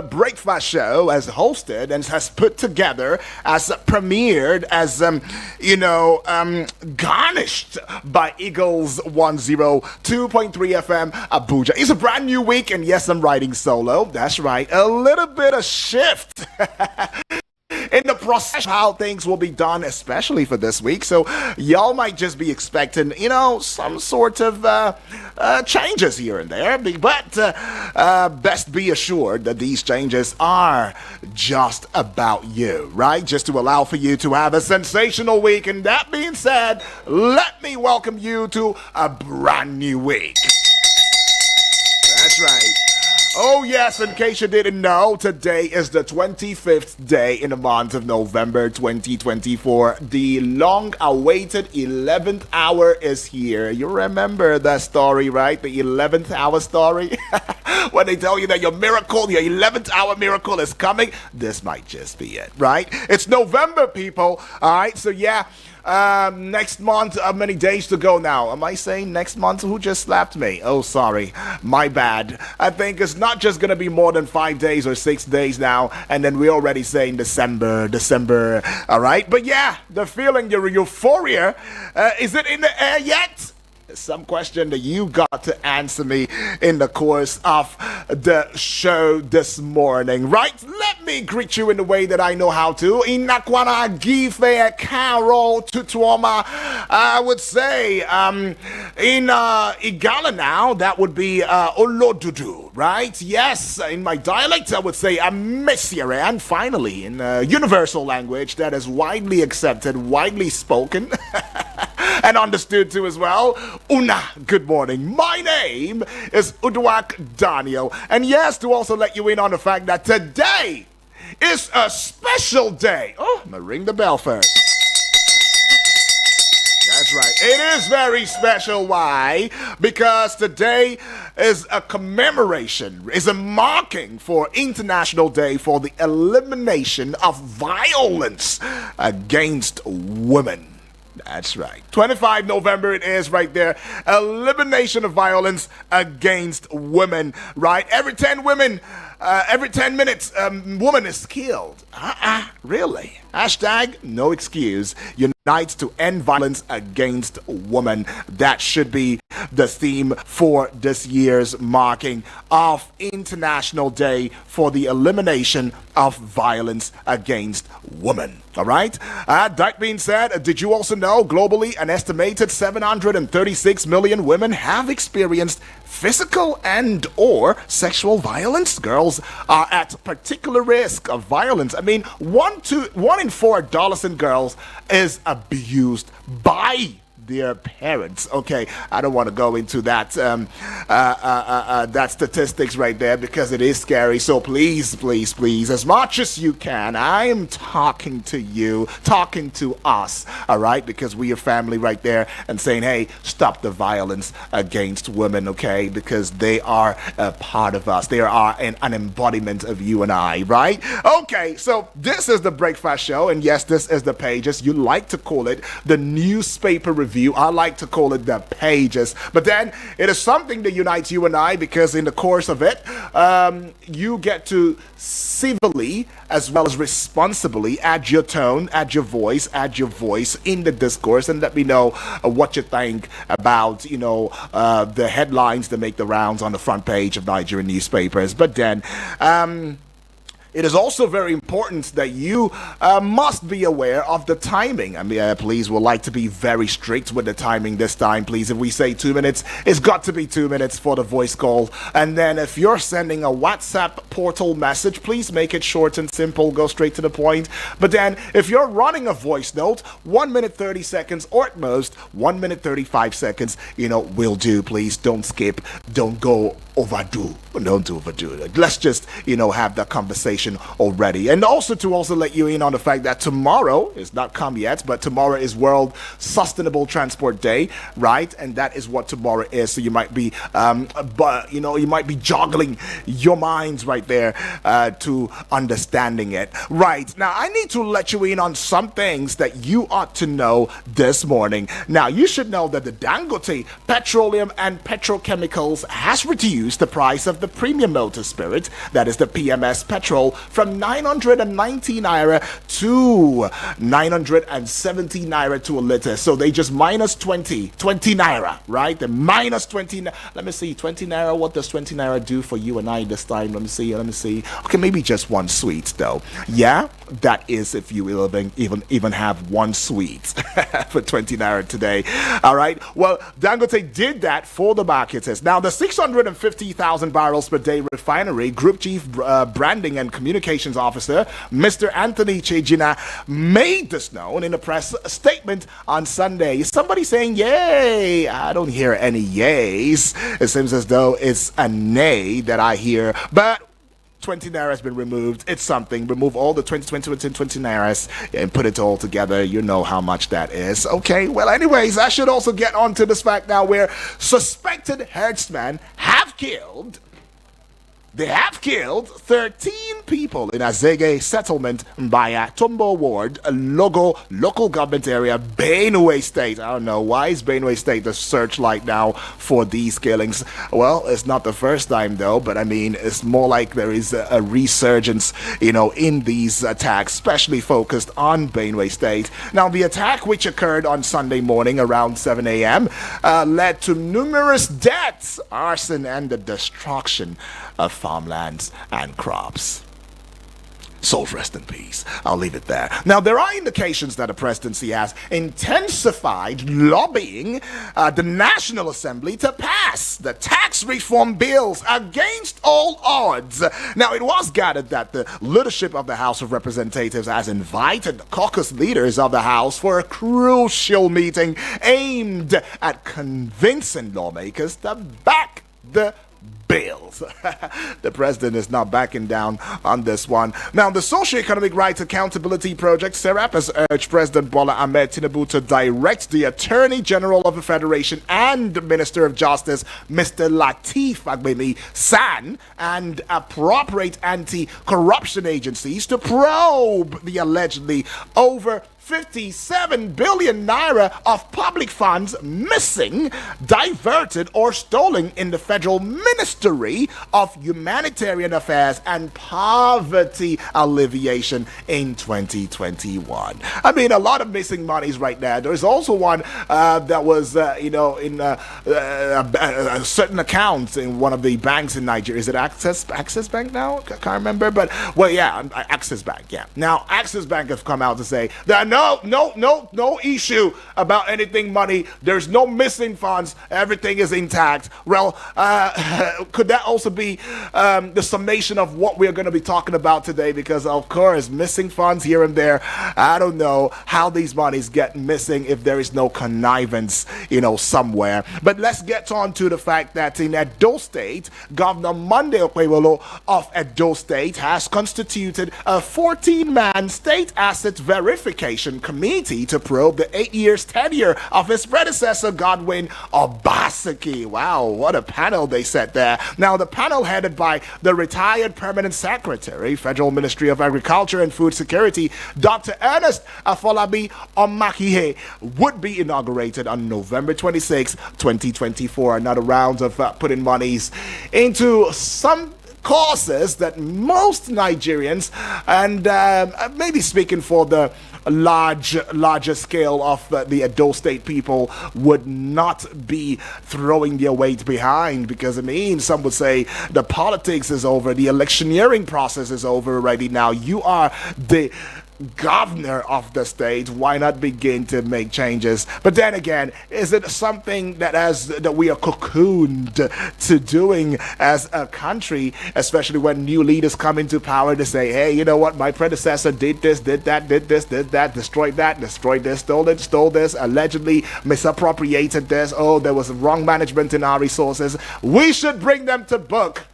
breakfast show has hosted and has put together, as premiered, as garnished by Eagles 102.3 FM Abuja. It's a brand new week, and yes, I'm riding solo. That's right, a little bit of shift in the process how things will be done, especially for this week. So y'all might just be expecting, some sort of changes here and there. But best be assured that these changes are just about you, right? Just to allow for you to have a sensational week. And that being said, let me welcome you to a brand new week. That's right. Oh yes, in case you didn't know, today is the 25th day in the month of November 2024. The long-awaited 11th hour is here. You remember that story, right? The 11th hour story? When they tell you that your 11th hour miracle is coming, this might just be it, right? It's November, people. All right, so yeah. Next month, many days to go now. Am I saying next month? Who just slapped me? Oh, sorry. My bad. I think it's not just going to be more than 5 days or 6 days now. And then we're already saying December. All right. But yeah, the feeling, your euphoria, is it in the air yet? Some question that you got to answer me in the course of the show this morning, right? Let me greet you in the way that I know how to. Inakwana Gife Carol Tutuoma. I would say in Igala now, that would be Olodudu, right? Yes, in my dialect, I would say Amesiere. And finally, in universal language that is widely accepted, widely spoken, and understood too as well. Una, good morning. My name is Udwak Daniel. And yes, to also let you in on the fact that today is a special day. Oh, I'm gonna ring the bell first. That's right. It is very special. Why? Because today is a commemoration, is a marking for International Day for the elimination of violence against women. That's right. 25 November it is right there. Elimination of violence against women, right? Every 10 women, every 10 minutes, woman is killed. Really? Hashtag no excuse. Unites to end violence against women. That should be the theme for this year's marking of International Day for the elimination of violence against women. All right? That being said, did you also know globally an estimated 736 million women have experienced physical and or sexual violence? Girls are at particular risk of violence. I mean, one in 4 adolescent girls is abused by their parents. Okay, I don't want to go into that that statistics right there because it is scary. So please, as much as you can, I am talking to you, talking to us, all right? Because we are family right there, and saying, hey, stop the violence against women, okay? Because they are a part of us. They are an embodiment of you and I, right? Okay, so this is the Breakfast Show, and yes, this is the Pages. You like to call it the newspaper review. I like to call it the Pages. But then it is something that unites you and I, because in the course of it, you get to civilly as well as responsibly add your tone, add your voice in the discourse, and let me know what you think about, the headlines that make the rounds on the front page of Nigerian newspapers. But then, it is also very important that you must be aware of the timing. I mean, please, we'd like to be very strict with the timing this time, please. If we say 2 minutes, it's got to be 2 minutes for the voice call. And then if you're sending a WhatsApp portal message, please make it short and simple, go straight to the point. But then if you're running a voice note, 1 minute 30 seconds, or at most 1 minute 35 seconds, will do. Please don't skip, don't go overdo. Don't overdo it. Let's just, have that conversation already. And also to let you in on the fact that tomorrow is not come yet, but tomorrow is World Sustainable Transport Day, right? And that is what tomorrow is. So you might be, you might be juggling your minds right there to understanding it. Right. Now, I need to let you in on some things that you ought to know this morning. Now, you should know that the Dangote Petroleum and Petrochemicals has reduced the price of the premium motor spirit, that is the PMS petrol, from 990 naira to 970 naira to a liter. So they just minus 20 naira, right? The minus 20. Let me see, 20 naira. What does 20 naira do for you and I this time? Let me see. Okay, maybe just one sweet though. Yeah, that is if you even have one sweet for 20 naira today. All right. Well, Dangote did that for the marketers. Now, the 650,000 barrels per day refinery Group Chief Branding and Communications Officer, Mr. Anthony Chejina, made this known in a press statement on Sunday. Somebody saying yay. I don't hear any yays. It seems as though it's a nay that I hear. But 20 naira has been removed. It's something. Remove all the 20 nairas and put it all together. You know how much that is. Okay, well, anyways, I should also get on to this fact now where suspected herdsmen have killed 13 people in Azege settlement by Tumbo Ward, a local government area, Benue State. I don't know, why is Benue State the searchlight now for these killings? Well, it's not the first time though, but I mean, it's more like there is a resurgence, in these attacks, especially focused on Benue State. Now, the attack, which occurred on Sunday morning around 7 a.m., led to numerous deaths, arson, and the destruction of farmlands and crops. Souls rest in peace. I'll leave it there. Now, there are indications that the presidency has intensified lobbying the National Assembly to pass the tax reform bills against all odds. Now, it was gathered that the leadership of the House of Representatives has invited the caucus leaders of the House for a crucial meeting aimed at convincing lawmakers to back the bills. The president is not backing down on this one. Now, the Socio-Economic Rights Accountability Project, SERAP, has urged President Bola Ahmed Tinubu to direct the Attorney General of the Federation and Minister of Justice, Mr. Lateef Fagbemi San, and appropriate anti-corruption agencies to probe the allegedly over 57 billion naira of public funds missing, diverted, or stolen in the Federal Ministry of Humanitarian Affairs and Poverty Alleviation in 2021. I mean, a lot of missing monies right now. There's also one that was, in certain accounts in one of the banks in Nigeria. Is it Access Bank now? I can't remember, but, well, yeah, Access Bank, yeah. Now, Access Bank have come out to say that no issue about anything money. There's no missing funds. Everything is intact. Well, could that also be the summation of what we're going to be talking about today? Because, of course, missing funds here and there. I don't know how these monies get missing if there is no connivance, somewhere. But let's get on to the fact that in Edo State, Governor Monday Okwewolo of Edo State has constituted a 14-man state asset verification committee to probe the 8 years tenure of his predecessor, Godwin Obaseki. Wow, what a panel they set there. Now, the panel headed by the retired permanent secretary, Federal Ministry of Agriculture and Food Security, Dr. Ernest Afolabi Omakihe, would be inaugurated on November 26, 2024. Another round of putting monies into some causes that most Nigerians, and maybe speaking for the larger scale of the Edo State people, would not be throwing their weight behind, because some would say the politics is over, the electioneering process is over already. Now you are the governor of the state, why not begin to make changes? But then again, is it something that we are cocooned to doing as a country, especially when new leaders come into power to say, hey, you know what, my predecessor did this, did that, destroyed this, stole this, allegedly misappropriated this, oh, there was wrong management in our resources, we should bring them to book.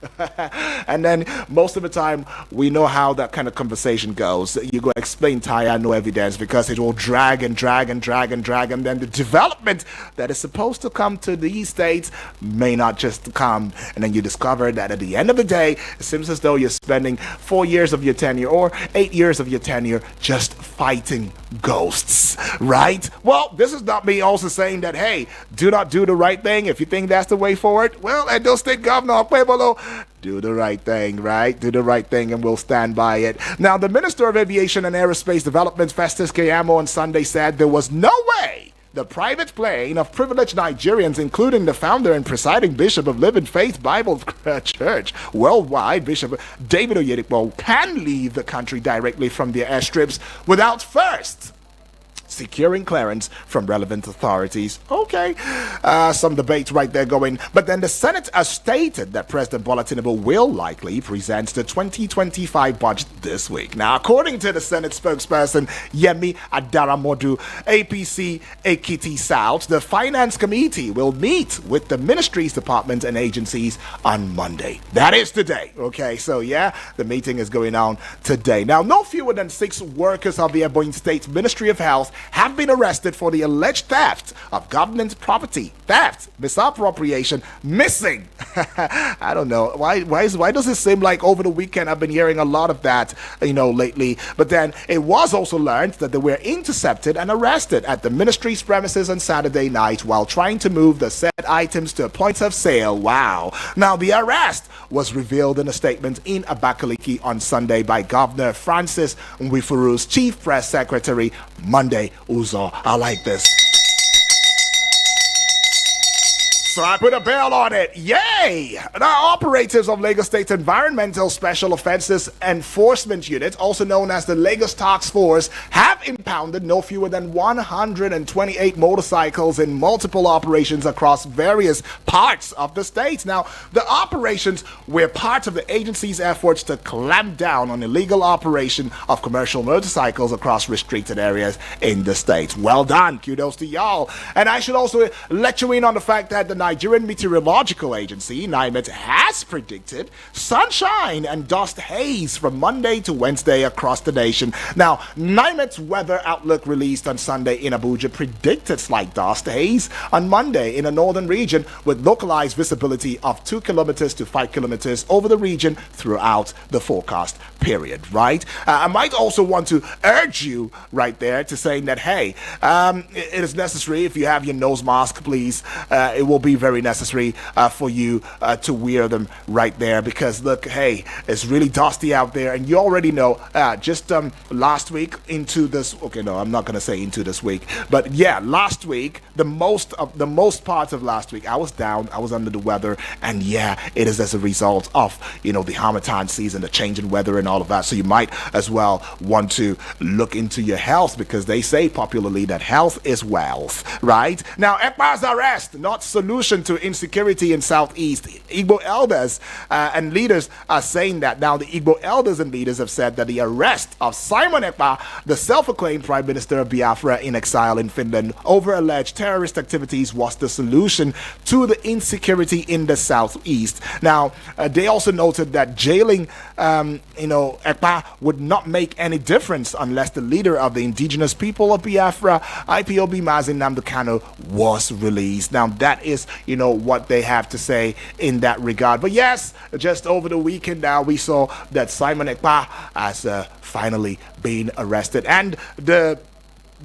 And then most of the time we know how that kind of conversation goes. You go explain Taya, no evidence, because it will drag, and then the development that is supposed to come to these states may not just come, and then you discover that at the end of the day, it seems as though you're spending 4 years of your tenure or 8 years of your tenure just fighting ghosts, right? Well, this is not me also saying that, hey, do not do the right thing if you think that's the way forward. Well, Edo State Governor Okwebolo Do the right thing, right? Do the right thing, and we'll stand by it. Now, the Minister of Aviation and Aerospace Development, Festus Keyamo, on Sunday said there was no way the private plane of privileged Nigerians, including the founder and presiding bishop of Living Faith Bible Church worldwide, Bishop David Oyedepo, can leave the country directly from their airstrips without first securing clearance from relevant authorities. Okay, some debate right there going. But then the Senate has stated that President Bola Tinubu will likely present the 2025 budget this week. Now, according to the Senate spokesperson Yemi Adaramodu, APC Ekiti South, the Finance Committee will meet with the ministries, departments, and agencies on Monday. That is today. Okay, so yeah, the meeting is going on today. Now, no fewer than 6 workers of the Ebonyi State Ministry of Health have been arrested for the alleged theft of government property. Theft, misappropriation, missing. I don't know. Why does it seem like over the weekend I've been hearing a lot of that, lately? But then it was also learned that they were intercepted and arrested at the ministry's premises on Saturday night while trying to move the said items to a point of sale. Wow. Now, the arrest was revealed in a statement in Abakaliki on Sunday by Governor Francis Nwifuru's chief press secretary, Monday Uzo. I like this. So I put a bell on it. Yay! Now, operatives of Lagos State Environmental Special Offences Enforcement Unit, also known as the Lagos Task Force, have impounded no fewer than 128 motorcycles in multiple operations across various parts of the state. Now, the operations were part of the agency's efforts to clamp down on illegal operation of commercial motorcycles across restricted areas in the state. Well done. Kudos to y'all. And I should also let you in on the fact that the Nigerian Meteorological Agency, NIMET, has predicted sunshine and dust haze from Monday to Wednesday across the nation. Now, NIMET's weather outlook released on Sunday in Abuja predicted slight dust haze on Monday in the northern region with localized visibility of 2 kilometers to 5 kilometers over the region throughout the forecast period, right? I might also want to urge you right there to saying that, hey, it is necessary if you have your nose mask, please, it will be very necessary for you to wear them right there because look, hey, it's really dusty out there, and you already know just last week into this, okay, no, I'm not gonna say into this week, but yeah, last week, the most part of last week, I was down, I was under the weather, and yeah, it is as a result of the Harmattan season, the change in weather and all of that. So you might as well want to look into your health because they say popularly that health is wealth, right? Now, Ekpa's arrest, not solution to insecurity in Southeast. Igbo elders and leaders are saying that. Now, the Igbo elders and leaders have said that the arrest of Simon Ekpa, the self-acclaimed Prime Minister of Biafra in exile in Finland, over alleged terrorist activities was the solution to the insecurity in the Southeast. Now, they also noted that jailing, Ekpa would not make any difference unless the leader of the indigenous people of Biafra, IPOB Mazi Nnamdi Kanu, was released. Now, that is, what they have to say in that regard. But yes, just over the weekend now, we saw that Simon Ekpa has finally been arrested. And the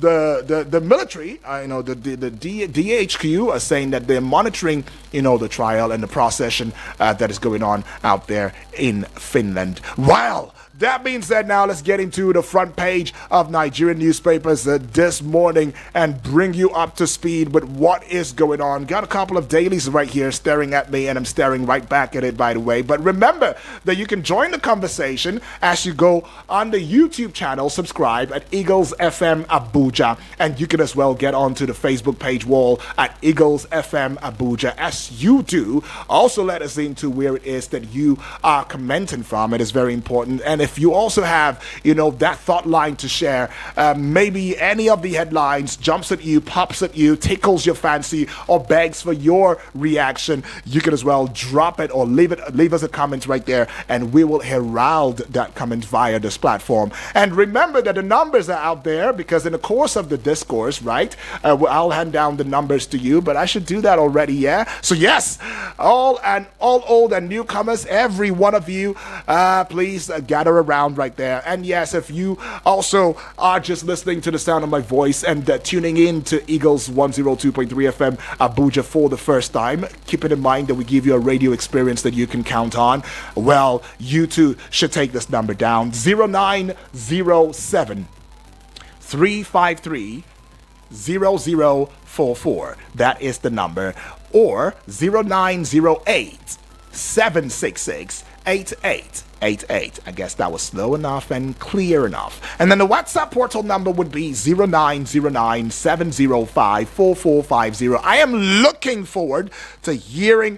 military, the DHQ are saying that they're monitoring, the trial and the procession that is going on out there in Finland. Well, that being said, now let's get into the front page of Nigerian newspapers this morning and bring you up to speed with what is going on. Got a couple of dailies right here staring at me, and I'm staring right back at it, by the way. But remember that you can join the conversation as you go on the YouTube channel, subscribe at Eagles FM Abuja, and you can as well get onto the Facebook page wall at Eagles FM Abuja. As you do, also let us into where it is that you are commenting from. It is very important. And if you also have, that thought line to share, maybe any of the headlines jumps at you, pops at you, tickles your fancy, or begs for your reaction, you can as well drop it or leave us a comment right there, and we will herald that comment via this platform. And remember that the numbers are out there because in the course course of the discourse, right, I'll hand down the numbers to you, but I should do that already, yeah? So yes, all old and newcomers, every one of you, please gather around right there. And yes, if you also are just listening to the sound of my voice and tuning in to Eagles 102.3 FM Abuja for the first time, keep it in mind that we give you a radio experience that you can count on. Well, you too should take this number down: 0907 353 0044. That is the number. Or 0908 766 8888. I guess that was slow enough and clear enough. And then the WhatsApp portal number would be 0909 705 4450. I am looking forward to hearing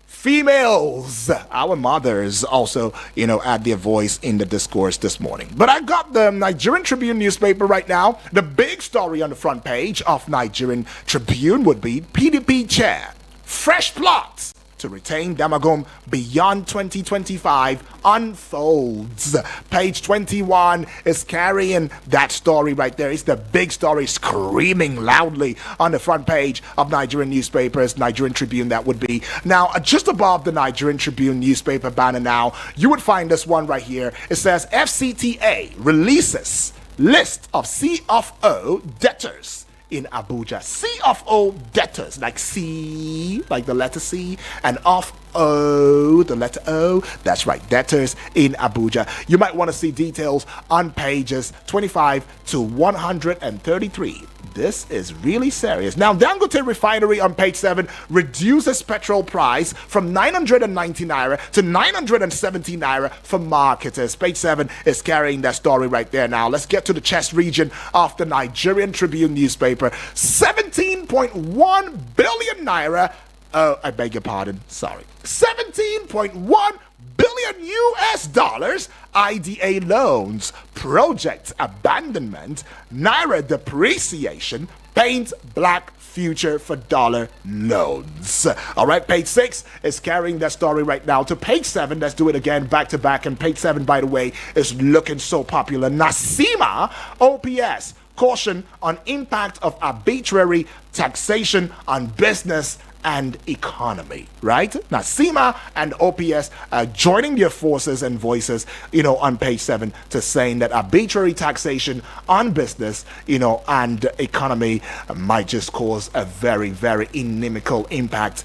females, our mothers, also, add their voice in the discourse this morning. But I got the Nigerian Tribune newspaper right now. The big story on the front page of Nigerian Tribune would be PDP chair, fresh plots to retain Damagum beyond 2025 unfolds. Page 21 is carrying that story right there. It's the big story screaming loudly on the front page of Nigerian newspapers, Nigerian Tribune that would be. Now, just above the Nigerian Tribune newspaper banner now, you would find this one right here. It says FCTA releases list of CFO debtors in Abuja. C of O debtors, like C, like the letter C, and of O, the letter O. That's right, debtors in Abuja. You might want to see details on pages 25 to 133. This is really serious. Now, Dangote Refinery on page 7 reduces petrol price from 990 naira to 970 naira for marketers. Page 7 is carrying that story right there. Now, let's get to the chest region of the Nigerian Tribune newspaper. 17.1 billion naira. I beg your pardon. Sorry. 17.1 billion US dollars IDA loans, project abandonment, naira depreciation, paint black future for dollar loans. All right, page 6 is carrying that story right now to page 7. Let's do it again back to back. And page 7, by the way, is looking so popular. Nasima OPS caution on impact of arbitrary taxation on business and economy, right? Now, SEMA and OPS joining their forces and voices, on page 7 to saying that arbitrary taxation on business, and economy might just cause a very, very inimical impact,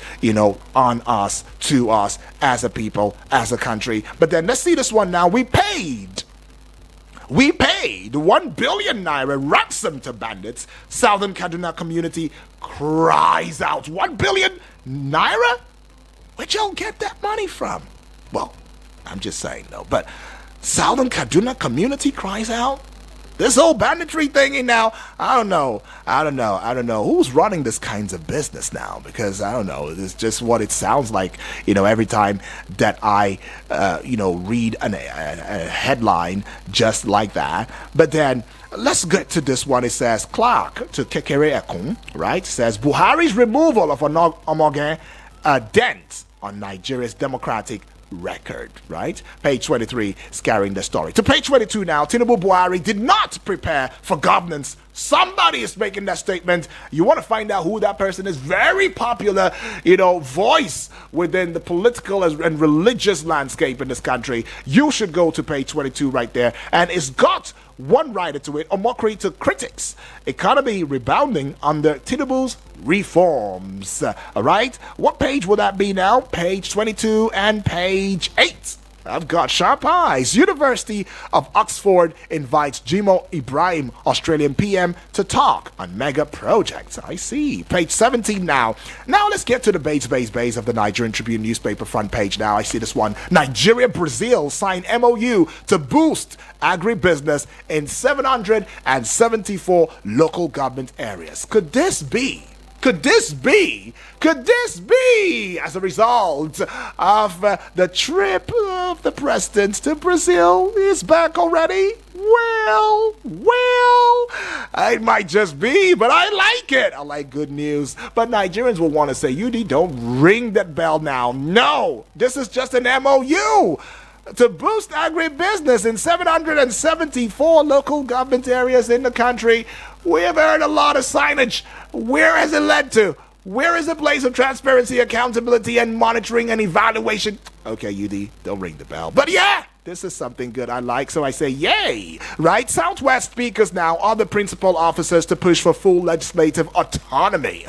on us, to us, as a people, as a country. But then let's see this one now. We paid 1 billion naira ransom to bandits. Southern Kaduna community cries out. 1 billion naira? Where'd y'all get that money from? Well, I'm just saying though. But Southern Kaduna community cries out. This whole banditry thingy now, I don't know who's running this kinds of business now, because I don't know, it's just what it sounds like, every time that I, read a headline just like that. But then, let's get to this one. It says, Clark to Kekere Ekun, right? It says, Buhari's removal of Omogen dent on Nigeria's democratic record, right? Page 23 is carrying the story. To page 22 now. Tinubu Buhari did not prepare for governance. Somebody is making that statement. You want to find out who that person is? Very popular, voice within the political and religious landscape in this country. You should go to page 22 right there. And it's got one writer to it, a mockery to critics. Economy rebounding under Tinubu's reforms. All right? What page will that be now? Page 22 and page 8. I've got sharp eyes. University of Oxford invites Jimo Ibrahim, Australian PM, to talk on mega projects. I see. Page 17 now. Now let's get to the base of the Nigerian Tribune newspaper front page now. I see this one. Nigeria, Brazil sign MOU to boost agribusiness in 774 local government areas. Could this be as a result of the trip of the president to Brazil? Is back already? Well, it might just be, but I like it. I like good news. But Nigerians will want to say, UD, don't ring that bell now. No, this is just an MOU. to boost agribusiness in 774 local government areas in the country. We have heard a lot of signage. Where has it led to? Where is the place of transparency, accountability, and monitoring and evaluation? Okay, UD, don't ring the bell. But yeah, this is something good I like, so I say yay, right? Southwest speakers now are the principal officers to push for full legislative autonomy.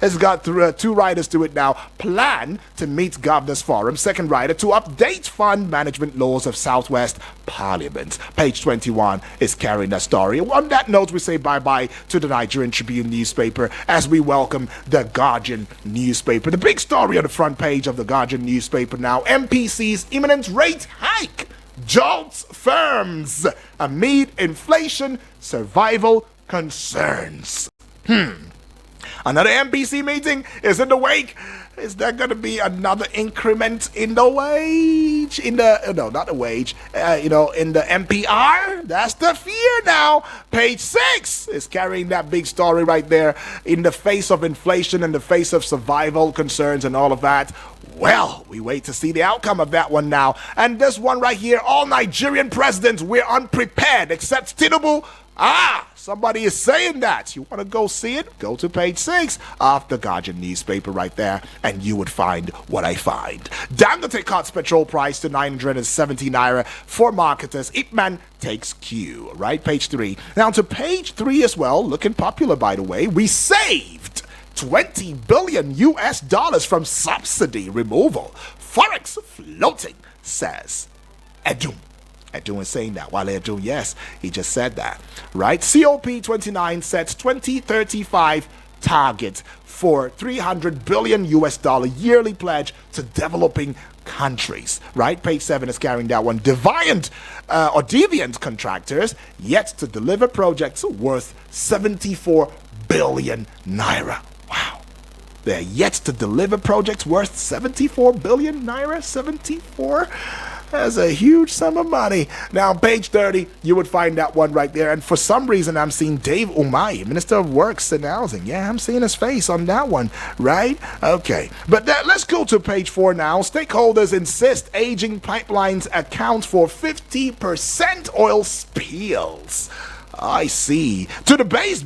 It's got two writers to it now. Plan to meet Governors Forum. Second writer to update fund management laws of Southwest Parliament. Page 21 is carrying that story. On that note, we say bye-bye to the Nigerian Tribune newspaper as we welcome the Guardian newspaper. The big story on the front page of the Guardian newspaper now, MPC's imminent rate hike jolts firms amid inflation survival concerns. Another MPC meeting is in the wake. Is there going to be another increment in the wage? Not the wage. In the MPR? That's the fear now. Page 6 is carrying that big story right there. In the face of inflation, in the face of survival concerns and all of that. Well, we wait to see the outcome of that one now. And this one right here, all Nigerian presidents, we're unprepared except Tinubu. Somebody is saying that. You want to go see it? Go to page 6 of the Guardian newspaper right there, and you would find what I find. Dangote cuts petrol price to 970 naira for marketers. Ipman takes cue. Right, page 3. Now to page 3 as well, looking popular by the way. We saved $20 billion from subsidy removal. Forex floating, says Edum. Edun is saying that. While Edun, yes, he just said that. Right? COP29 sets 2035 target for $300 billion yearly pledge to developing countries. Right? Page 7 is carrying that one. Deviant contractors yet to deliver projects worth 74 billion naira. Wow. They're yet to deliver projects worth 74 billion naira. 74? That's a huge sum of money. Now, page 30, you would find that one right there. And for some reason, I'm seeing Dave Umahi, Minister of Works and Housing. Yeah, I'm seeing his face on that one, right? Okay. But let's go to page 4 now. Stakeholders insist aging pipelines account for 50% oil spills. I see. To the base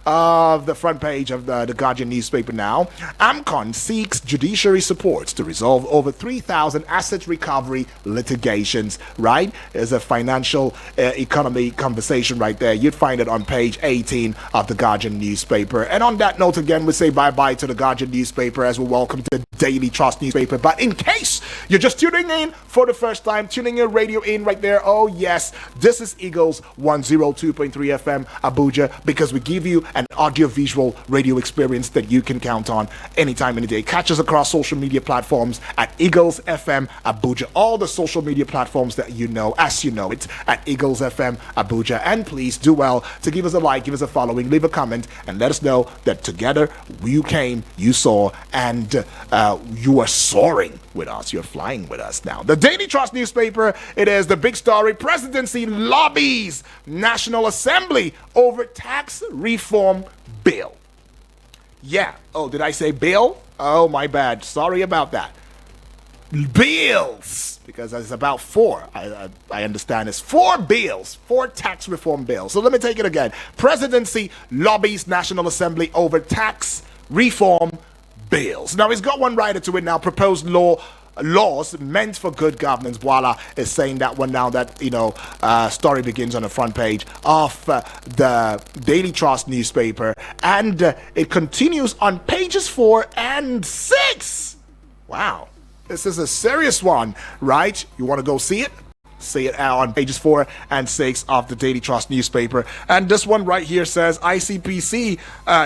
of the front page of the Guardian newspaper now. AMCON seeks judiciary support to resolve over 3,000 asset recovery litigations. Right? There's a financial economy conversation right there. You'd find it on page 18 of the Guardian newspaper. And on that note, again, we say bye-bye to the Guardian newspaper as we welcome the Daily Trust newspaper. But in case you're just tuning in for the first time, tuning your radio in right there, oh yes, this is Eagles 102.3 FM Abuja, because we give you an audio-visual radio experience that you can count on anytime in the day. Catch us across social media platforms at Eagles FM Abuja. All the social media platforms that you know, as you know it, at Eagles FM Abuja. And please do well to give us a like, give us a following, leave a comment, and let us know that together you came, you saw, and you are soaring with us. You're flying with us now. The Daily Trust newspaper, it is the big story. Presidency lobbies National Assembly over tax reform bill. Yeah. Oh, did I say bill? Oh, my bad. Sorry about that. Bills. Because it's about 4. I understand it's 4 bills. 4 tax reform bills. So let me take it again. Presidency lobbies National Assembly over tax reform bills. Now, he's got one writer to it now. Proposed laws meant for good governance. Voila is saying that one now. That story begins on the front page of the Daily Trust newspaper, and it continues on pages 4 and 6. Wow, this is a serious one, right? You want to go see it? See it on pages 4 and 6 of the Daily Trust newspaper. And this one right here says ICPC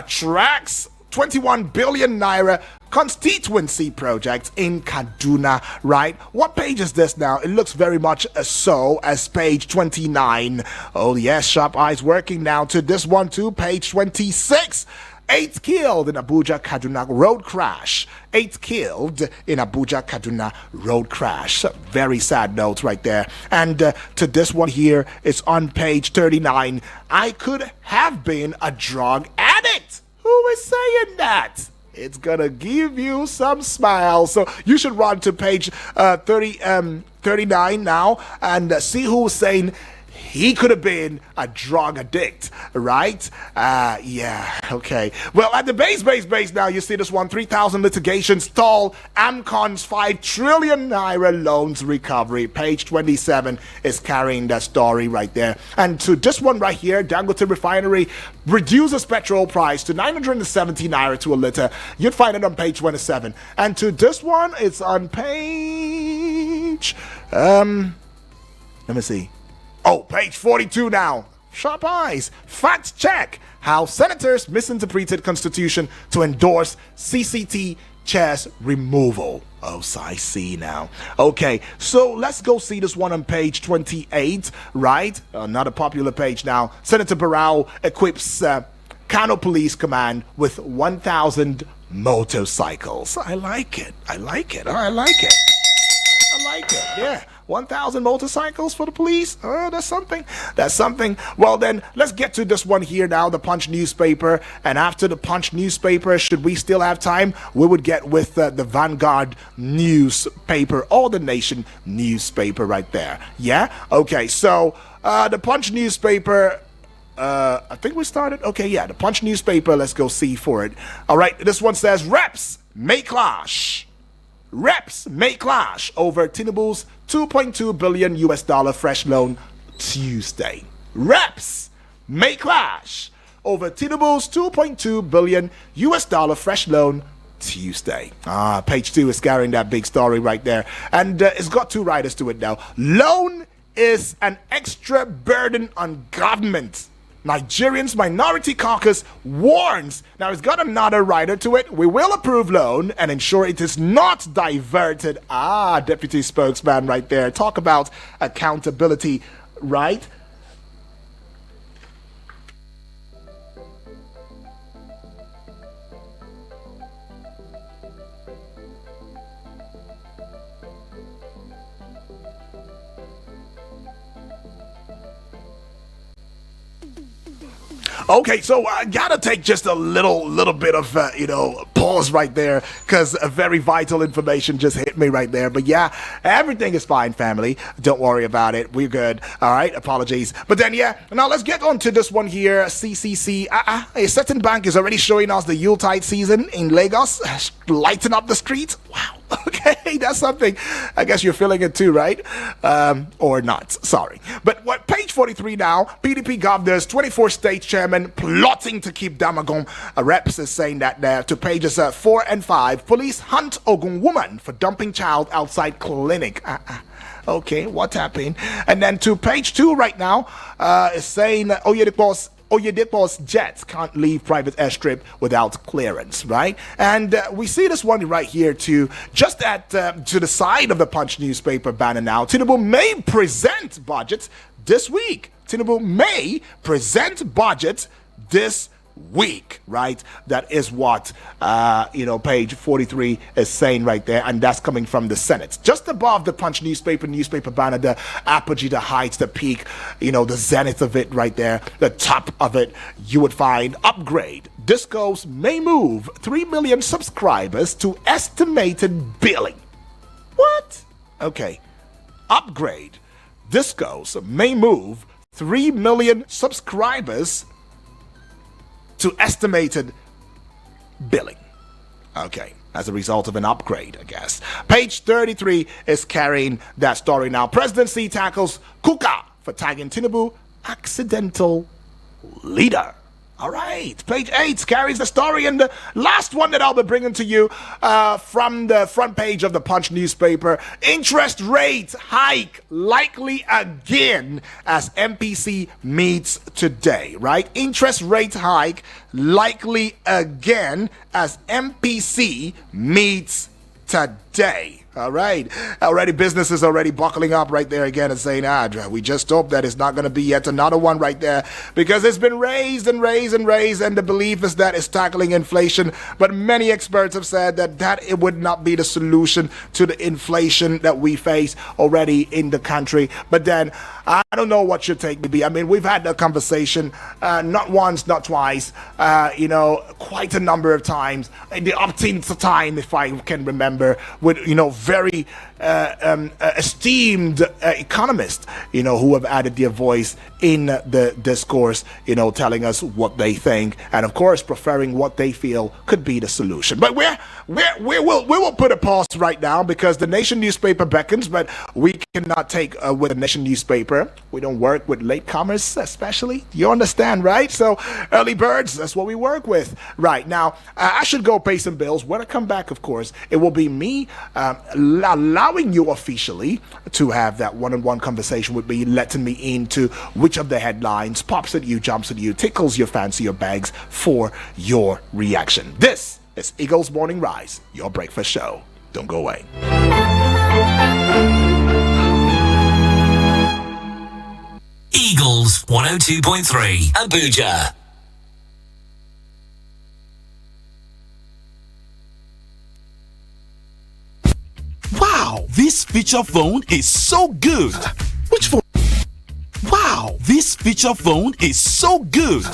tracks 21 billion naira constituency project in Kaduna, right? What page is this now? It looks very much so as page 29. Oh yes, sharp eyes working now to this one too, page 26. 8 killed in Abuja-Kaduna road crash. 8 killed in Abuja-Kaduna road crash. Very sad note right there. And to this one here, it's on page 39. I could have been a drug addict. Who is saying that? It's gonna give you some smiles. So you should run to page 39 now and see who's saying he could have been a drug addict, right? Yeah, okay. Well, at the base now, you see this one, 3,000 litigations stall AMCON's 5 trillion naira loans recovery. Page 27 is carrying that story right there. And to this one right here, Dangote Refinery reduces petrol price to 970 naira to a liter. You'd find it on page 27. And to this one, it's on page... let me see. Oh, page 42 now. Sharp eyes. Fact check how senators misinterpreted constitution to endorse CCT chair's removal. Oh, so I see now. Okay, so let's go see this one on page 28, right? Another popular page now. Senator Barrow equips Kano Police Command with 1,000 motorcycles. I like it. Yeah. 1,000 motorcycles for the police. Oh, that's something. Well, then, let's get to this one here now, the Punch newspaper. And after the Punch newspaper, should we still have time, we would get with the Vanguard newspaper or the Nation newspaper right there. Yeah? Okay, so the Punch newspaper... I think we started. Okay, yeah, the Punch newspaper. Let's go see for it. All right, this one says, Reps may clash over Tinubu's $2.2 billion fresh loan Tuesday. Reps may clash over Tinubu's $2.2 billion fresh loan Tuesday. Page 2 is carrying that big story right there. And it's got 2 writers to it now. Loan is an extra burden on government. Nigerians Minority Caucus warns. Now, it's got another writer to it. We will approve loan and ensure it is not diverted. Deputy spokesman right there. Talk about accountability, right? Okay, so I gotta take just a little bit of pause right there, because very vital information just hit me right there. But yeah, everything is fine, family. Don't worry about it. We're good. All right, apologies. But then yeah, now let's get on to this one here. CCC. A certain bank is already showing us the Yuletide season in Lagos, lighting up the streets. Wow. Okay, that's something. I guess you're feeling it too, right? Or not. Sorry. But what page 43 now, PDP governors, 24 state chairman plotting to keep Damagum. Reps is saying that there. To pages 4 and 5, police hunt Ogun woman for dumping child outside clinic. Okay, what happened? And then to page 2 right now, is saying Oyedepo's jets can't leave private airstrip without clearance, right? And we see this one right here too, just at to the side of the Punch newspaper banner now. Tinubu may present budget this week. Tinubu may present budget this week, right? That is what page 43 is saying right there, and that's coming from the Senate. Just above the Punch newspaper banner, the apogee, the heights, the peak, the zenith of it right there, the top of it, you would find upgrade. Discos may move 3 million subscribers to estimated billing. What? Okay. Upgrade. Discos may move 3 million subscribers to estimated billing. Okay, as a result of an upgrade, I guess. Page 33 is carrying that story now. Presidency tackles Kuka for tagging Tinubu accidental leader. All right, page 8 carries the story, and the last one that I'll be bringing to you from the front page of the Punch newspaper. Interest rate hike likely again as MPC meets today, right? Interest rate hike likely again as MPC meets today. All right. Already businesses already buckling up right there again and saying, we just hope that it's not going to be yet another one right there because it's been raised and raised and raised, and the belief is that it's tackling inflation. But many experts have said that it would not be the solution to the inflation that we face already in the country. But then I don't know what your take would be. I mean, we've had that conversation not once, not twice, quite a number of times. The upteenth time, if I can remember, with, very esteemed economists, who have added their voice in the discourse, telling us what they think, and of course, preferring what they feel could be the solution. But we will put a pause right now because the Nation newspaper beckons, but we cannot take with the Nation newspaper. We don't work with latecomers, especially. You understand, right? So early birds, that's what we work with. Right now, I should go pay some bills. When I come back, of course, it will be me allowing you officially to have that one-on-one conversation with me, letting me into which of the headlines pops at you, jumps at you, tickles your fancy or bags for your reaction. This is Eagles Morning Rise, your breakfast show. Don't go away. Eagles 102.3 Abuja. Wow, this feature phone is so good. Which phone? Wow, this feature phone is so good.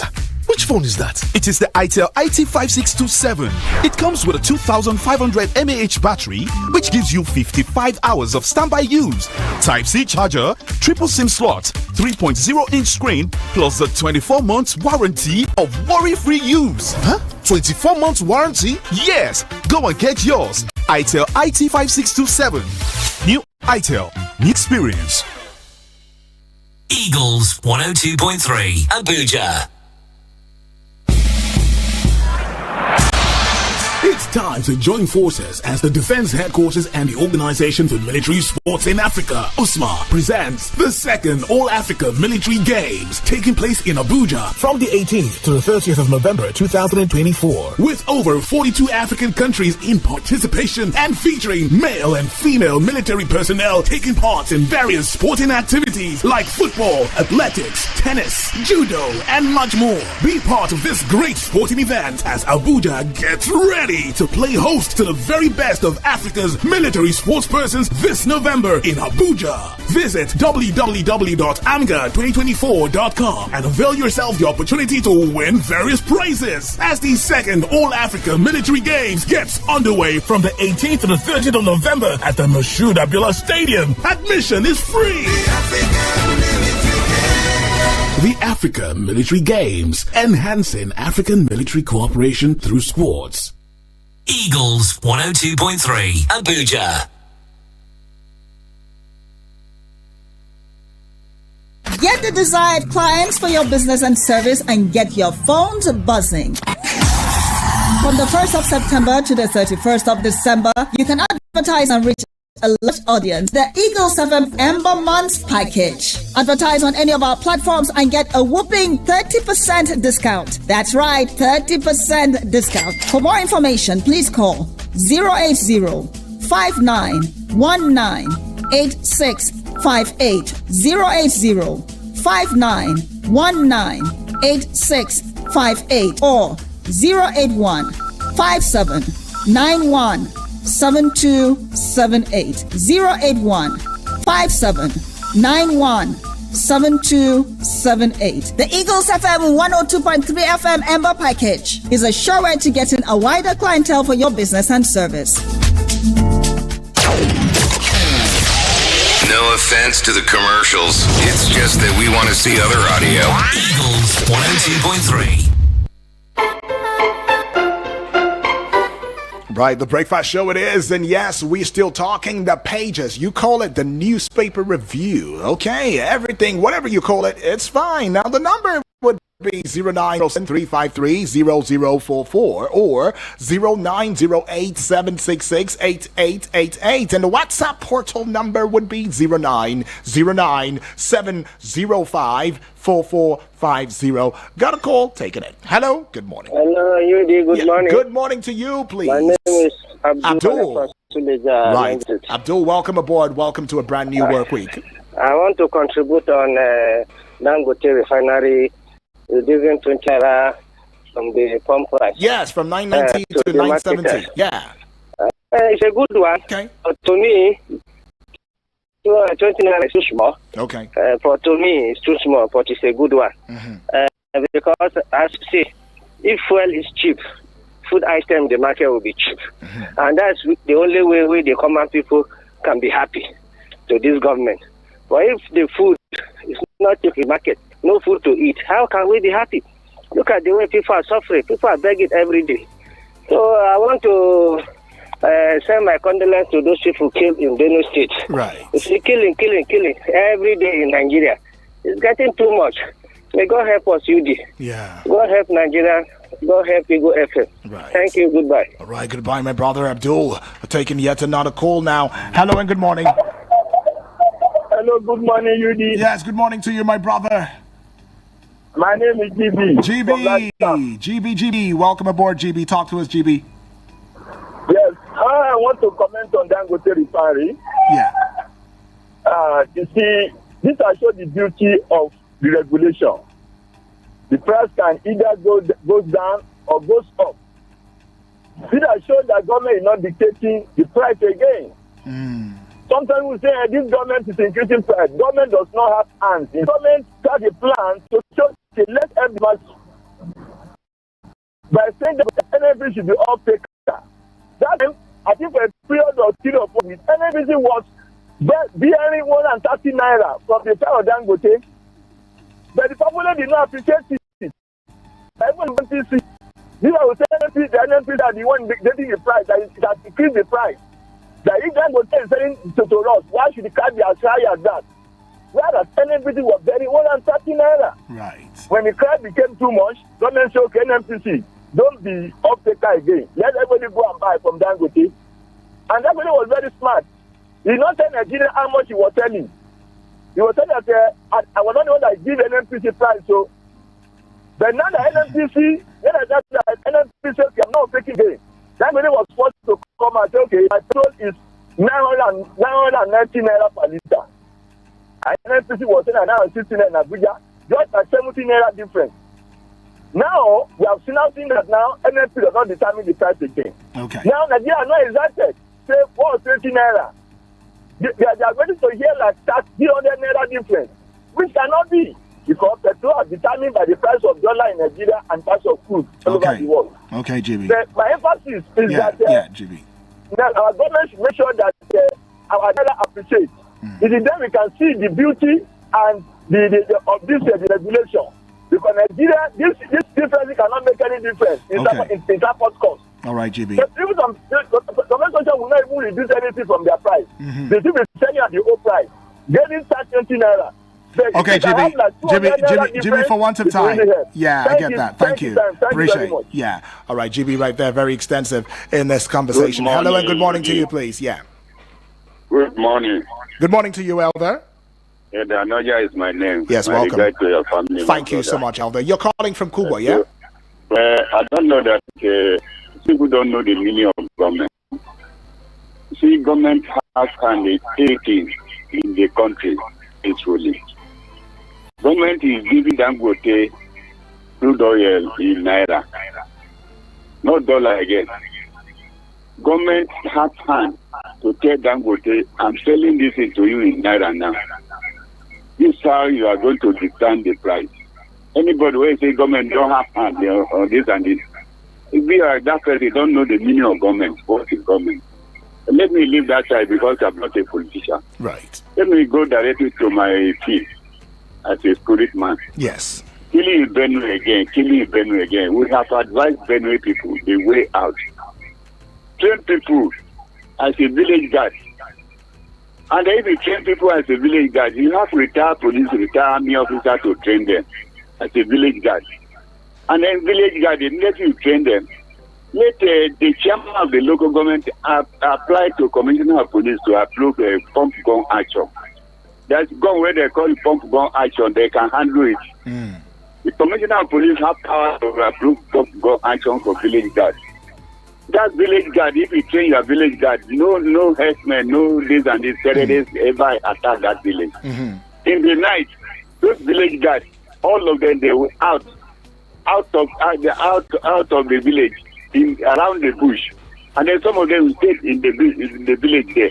Which phone is that? It is the ITEL IT5627. It comes with a 2500 mAh battery, which gives you 55 hours of standby use. Type-C charger, triple SIM slot, 3.0-inch screen, plus the 24 months warranty of worry-free use. Huh? 24 months warranty? Yes! Go and get yours. ITEL IT5627. New ITEL. New experience. Eagles 102.3 Abuja. It's time to join forces as the Defense Headquarters and the Organization for Military Sports in Africa, USMA, presents the second All-Africa Military Games, taking place in Abuja from the 18th to the 30th of November 2024. With over 42 African countries in participation and featuring male and female military personnel taking part in various sporting activities like football, athletics, tennis, judo, and much more. Be part of this great sporting event as Abuja gets ready to play host to the very best of Africa's military sportspersons this November in Abuja. Visit www.amga2024.com and avail yourself the opportunity to win various prizes as the second All-Africa Military Games gets underway from the 18th to the 30th of November at the Moshood Abiola Stadium. Admission is free. The Africa Military Games, enhancing African military cooperation through sports. Eagles 102.3 Abuja. Get the desired clients for your business and service and get your phones buzzing. From the 1st of September to the 31st of December, you can advertise and reach a large audience. The Eagles FM Ember Months Package. Advertise on any of our platforms and get a whopping 30% discount. That's right, 30% discount. For more information, please call 080-5919-8658. 080-5919-8658 or 081-5791 7278 081 5791 7278. The Eagles FM 102.3 FM Ember Package is a sure way to get in a wider clientele for your business and service. No offense to the commercials. It's just that we want to see other audio. Eagles 102.3. Right, the Breakfast Show it is, and yes, we're still talking the pages. You call it the newspaper review, okay? Everything, whatever you call it, it's fine. Now, the number would be 0903530044 or 0908-766-8888, and the WhatsApp portal number would be 0907054450. Got a call, taking it. Hello, good morning. Hello, Yudi. Good morning. Good morning to you, please. My name is Abdul. Right. Abdul, welcome aboard. Welcome to a brand new work week. I want to contribute on Dangote refinery reducing 20 naira from the pump price. Yes, from 990 to 970. Yeah. It's a good one. Okay. But to me, 20 naira is too small. Okay. To me, it's too small, but it's a good one. Because, as you see, if fuel is cheap, food item, the market will be cheap. And that's the only way the common people can be happy to this government. But if the food is not cheap in the market, no food to eat, how can we be happy? Look at the way people are suffering. People are begging every day. So I want to send my condolences to those people killed in Benue State. Right. You see, killing every day in Nigeria. It's getting too much. May God help us, UD. Yeah. God help Nigeria. God help Eagle FM. Right. Thank you. Goodbye. All right. Goodbye, my brother Abdul. Taking yet another call now. Hello and good morning. Hello, good morning, UD. Yes, good morning to you, my brother. My name is GB. GB. Welcome aboard, GB. Talk to us, GB. Yes, I want to comment on Dangote refinery. Yeah. You see, this has shown the beauty of the regulation. The price can either goes down or goes up. This has shown that government is not dictating the price again. Sometimes we say this government is increasing price. Government does not have hands. The government has a plan to show let everybody by saying that NNPC should be all taker. That time, I think for a period of 3 or 4 weeks, NNPC was bearing 130 naira from the time of Dangote, but the population did not appreciate it. Even NNPC, this I would say the NNPC are the one getting the price, that it has increased the price. That if Dangote is selling to us, why should the car be as high as that? Whereas NNPC was bearing 130 naira. Right. When the crowd became too much, government said, okay, NNPC, don't be off-taker again. Let everybody go and buy from Dangote. And Dangote was very smart. He did not tell Nigeria how much he was selling. He was saying that I was not the one that give NNPC price. So, but now the NNPC, NNPC said, okay, I'm not taking it. Dangote was forced to come and say, okay, my petrol is 990 naira per liter. And NNPC was saying that now I'm 16 naira in Abuja, just a 17 naira difference. Now, we have seen that now NNPC does not determine the price again. Okay. Now, Nigeria are not exacted. Say, 420 naira. They are ready to hear like that 300 naira difference, which cannot be, because petrol are determined by the price of dollar in Nigeria and price of food all over the world. Okay, GB. But my emphasis is that GB. That our government should make sure that our dollar appreciates. It is then we can see the beauty and the of this regulation. Because Nigeria, this difference cannot make any difference in transport cost. All right, GB. But even some government will not even reduce anything from their price. They still be selling at the old price. Getting start 20 naira. Okay, GB, for want of time. Yeah, I get that. Thank you. Appreciate it. Yeah. All right, GB right there, very extensive in this conversation. Hello and good morning to you, please. Yeah. Good morning. Good morning to you, Elder. Anoja is my name. Yes, welcome. To your family, thank you so much, Elder. You're calling from Cuba, yeah? I don't know that people don't know the meaning of government. See, government has handed everything in the country peacefully. Government is giving Dangote crude oil in naira, not dollar again. Government has hand to tell Dangote, I'm selling this into you in naira now. This is how you are going to determine the price. Anybody who say government don't have hand on this and this, if we are that person, they don't know the meaning of government. What is government? Let me leave that side because I'm not a politician. Right. Let me go directly to my field as a spirit man. Yes. Killing Benue again. We have advised Benue people the way out. Train people as a village guard. And if you train people as a village guard, you have retired police, retired army officer to train them as a village guard. And then village guard, let you train them. Let the chairman of the local government apply to commissioner of police to approve a pump gun action. That's gun where they call it pump gun action, they can handle it. The commissioner of police have power to approve pump gun action for village guards. that village guard, if you train your village guard, no herdsmen, no this and this terrorists ever attack that village. In the night, those village guards, all of them, they were out of the village, around the bush, and then some of them will stay in the village there.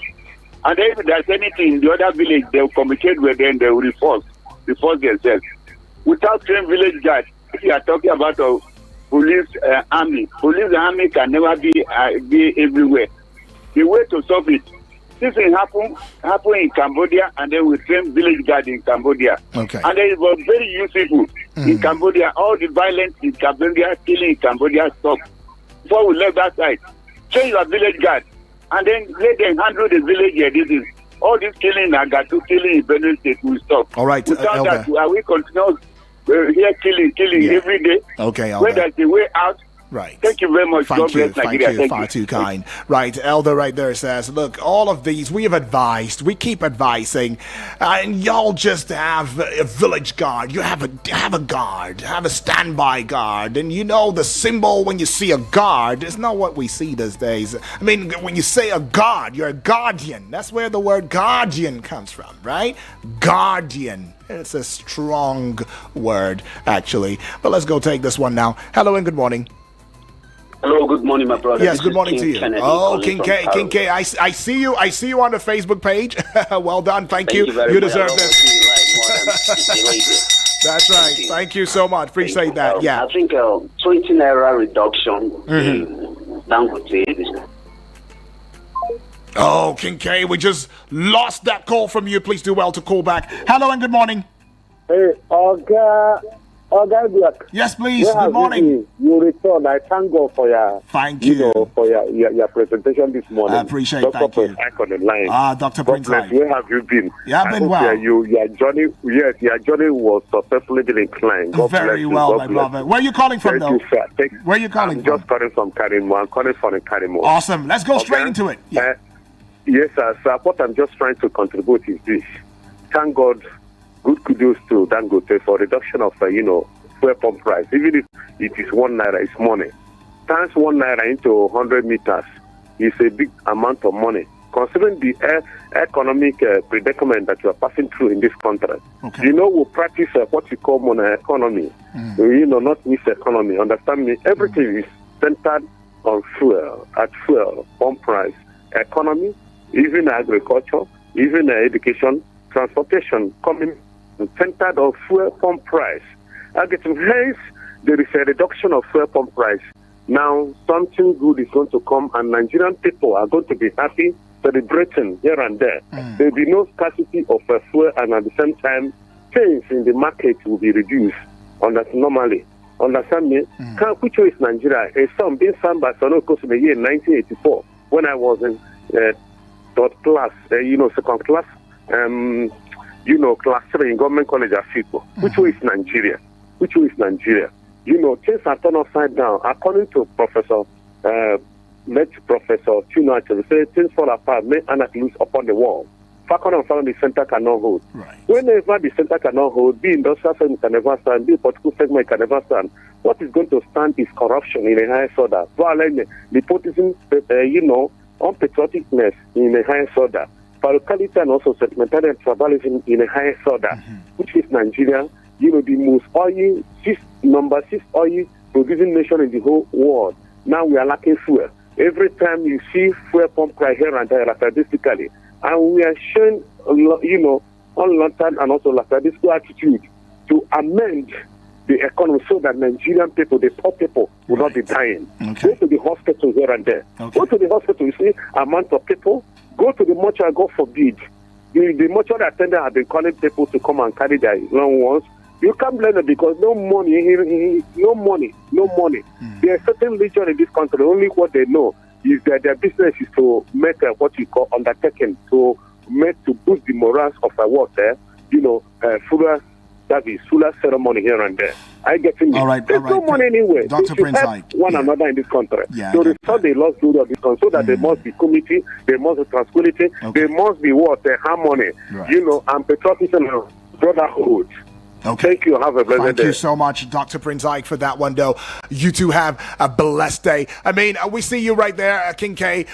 And then if there's anything in the other village, they'll communicate with them, they will reinforce themselves. Without trained village guards, if you are talking about police army can never be everywhere. The way to solve it, this thing happen in Cambodia, and then we train village guard in Cambodia. Okay. And then it was very useful in Cambodia. All the violence in Cambodia, killing in Cambodia stopped. Before we left that side, train your village guard, and then let them handle the village here. This is all this killing, Agatu killing in Benue State will stop. All right, Without Elder. that, are we continue here killing every day? Okay, Elder. Where there's a way out. Right. Thank you very much. God Thank you. bless Nigeria. Far too kind. Right, Elder right there says, look, all of these we have advised, we keep advising, and y'all just have a village guard. You have a guard, have a standby guard, and the symbol when you see a guard is not what we see these days. I mean, when you say a guard, you're a guardian. That's where the word guardian comes from, right? Guardian. It's a strong word, actually. But let's go take this one now. Hello and good morning. Hello, good morning, my brother. Yes, This good is morning King to you. Kennedy Oh, calling King from K, Harrow. I see you. I see you on the Facebook page. Well done. Thank you. very You much. deserve I love this. watching you live more than the radio. That's right. Thank you so much. Appreciate that. Yeah. I think 20 naira reduction in Dangote is. Oh, King K, we just lost that call from you. Please do well to call back. Hello and good morning. Hey, Oga Black. Yes, please. Where have Good morning. You returned. I thank God for your for your presentation this morning. I appreciate Dr. Thank Prince you. Ike on the line. Dr. God Prince bless Ike. you. Where have you been? Yeah, I've I been hope well. Your journey was successfully been inclined. God bless Very you. well, God my bless brother. you. Where are you calling from, Thank though? you, sir. Where are you calling I'm from? just calling from Karimo. I'm calling from Karimo. Awesome. Let's go straight Okay. into it. Yeah. Yes, sir. What I'm just trying to contribute is this. Thank God, good kudos to Dangote for reduction of, fuel pump price. Even if it is 1 naira, it's money. Times 1 naira into 100 meters is a big amount of money. Considering the economic predicament that you are passing through in this country. Okay. We practice what you call mono economy. Not mixed economy. Understand me? Everything is centered on fuel, pump price, economy, even agriculture, even education, transportation, coming centered on fuel pump price. Hence, there is a reduction of fuel pump price. Now, something good is going to come, and Nigerian people are going to be happy, celebrating here and there. There will be no scarcity of fuel, and at the same time, things in the market will be reduced normally. Understand me? Which is Nigeria? A song being sung by Sonoko in the year 1984 when I was in third class, second class, class 3 in government college at Fico. Which way is Nigeria? Things are turned upside down. According to Professor Chino actually say things fall apart, make anarchy loose upon the wall. Falcon and Falcon, the center cannot hold. Right. Whenever the center cannot hold, the industrial segment can never stand, the political segment can never stand. What is going to stand is corruption in a higher order. Violence, nepotism, unpatrioticness in a higher order. Parochiality and also sentimentality and tribalism in a higher order, which is Nigeria. The most number 6 oil producing nation in the whole world. Now we are lacking fuel. Every time you see fuel pump cry here and there, statistically, and we are showing, unlantern and also lackadaisical attitude to amend the economy so that Nigerian people, the poor people, will not be dying. Okay. Go to the hospital here and there. Okay. Go to the hospital, you see amount of people. Go to the mortuary, God forbid. The mortuary attendant have been calling people to come and carry their long ones. You can't blame them because no money. There are certain religion in this country, only what they know is that their business is to make what you call undertaking, to boost the morals of our warfare, fuller service, fuller ceremony here and there. I get in. All right, There's no money anywhere. Dr. We should Prince help Ike. one another in this country. Yeah, so I get restore the lost glory of this country so that there must be community, there must be tranquility, there must be harmony, Right. and patriotism and brotherhood. Okay. Thank you. Have a blessed Thank day. you so much, Dr. Prince Ike, for that one, though. You two have a blessed day. I mean, we see you right there, King K.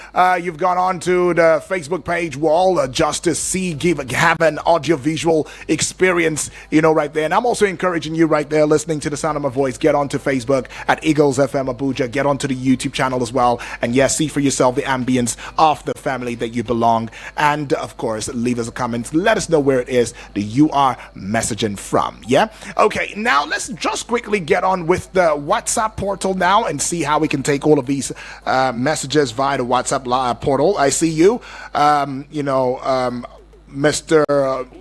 You've gone on to the Facebook page wall just to see, have an audio-visual experience, right there. And I'm also encouraging you right there, listening to the sound of my voice, get onto Facebook at Eagles FM Abuja, get onto the YouTube channel as well, and yes, see for yourself the ambience of the family that you belong. And, of course, leave us a comment. Let us know where it is that you are messaging from. Yeah? Okay, now let's just quickly get on with the WhatsApp portal now and see how we can take all of these messages via the WhatsApp portal. I see you, Mr.